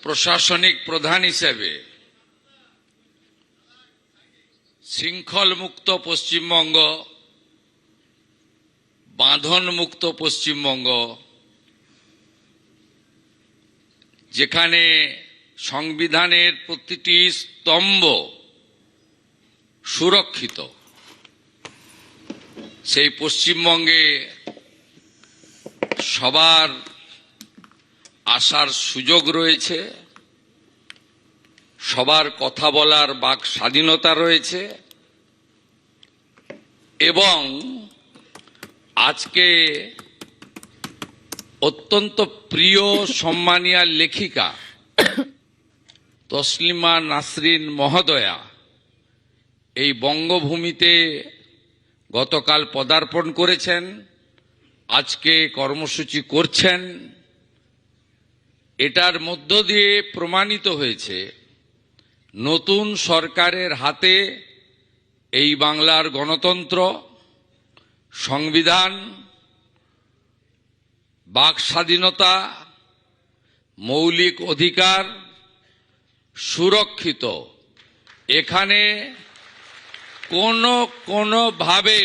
প্রশাসনিক প্রধান হিসেবে শৃঙ্খল মুক্ত পশ্চিমবঙ্গ, বাঁধন মুক্ত পশ্চিমবঙ্গ, যেখানে সংবিধানের প্রতিটি স্তম্ভ সুরক্ষিত, সেই পশ্চিমবঙ্গে সবার আসার সুযোগ রয়েছে, সবার কথা বলার বাক স্বাধীনতা রয়েছে এবং আজকে অত্যন্ত প্রিয় সম্মানীয় লেখিকা তসলিমা নাসরিন মহোদয়া এই বঙ্গভূমিতে গতকাল পদার্পণ করেছেন, আজকে কর্মসূচি করছেন। এটার মধ্য দিয়ে প্রমাণিত হয়েছে নতুন সরকারের হাতে এই বাংলার গণতন্ত্র, সংবিধান, বাক স্বাধীনতা, মৌলিক অধিকার সুরক্ষিত। এখানে কোনোভাবে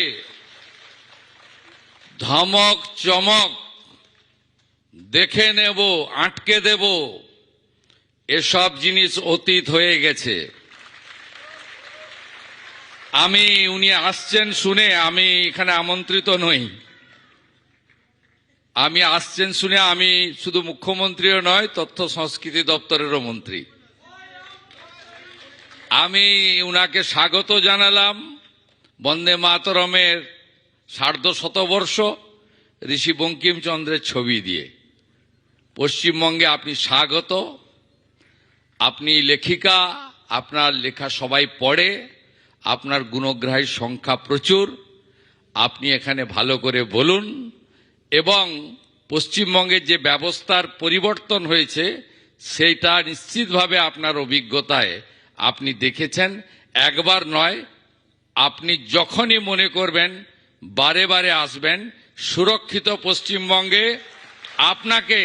ধমক চমক, দেখে নেব, আটকে দেব, এসব জিনিস অতীত হয়ে গেছে। উনি আসছেন শুনে আমি এখানে আমন্ত্রিত নই। আসছেন শুনে আমি শুধু মুখ্যমন্ত্রীও নয়, তথ্য সংস্কৃতি দপ্তরেরও মন্ত্রী। আমি উনাকে স্বাগত জানালাম বন্দে মাতরমের সার্ধশতবর্ষ ঋষি বঙ্কিমচন্দ্রের ছবি দিয়ে। পশ্চিমবঙ্গে আপনি স্বাগত। আপনি লেখিকা, আপনার লেখা সবাই পড়ে, আপনার গুণগ্রাহীর সংখ্যা প্রচুর। আপনি এখানে ভালো করে বলুন এবং পশ্চিমবঙ্গের যে ব্যবস্থার পরিবর্তন হয়েছে সেইটা নিশ্চিতভাবে আপনার অভিজ্ঞতায় আপনি দেখেছেন। একবার নয়, আপনি যখনই মনে করবেন বারে বারে আসবেন। সুরক্ষিত পশ্চিমবঙ্গে আপনাকে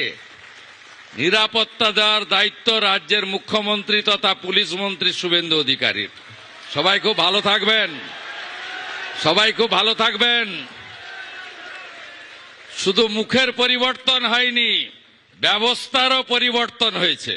নিরাপত্তা দেওয়ার দায়িত্ব রাজ্যের মুখ্যমন্ত্রী তথা পুলিশ মন্ত্রী শুভেন্দু অধিকারীর। সবাই খুব ভালো থাকবেন, সবাই খুব ভালো থাকবেন। শুধু মুখের পরিবর্তন হয়নি, ব্যবস্থারও পরিবর্তন হয়েছে।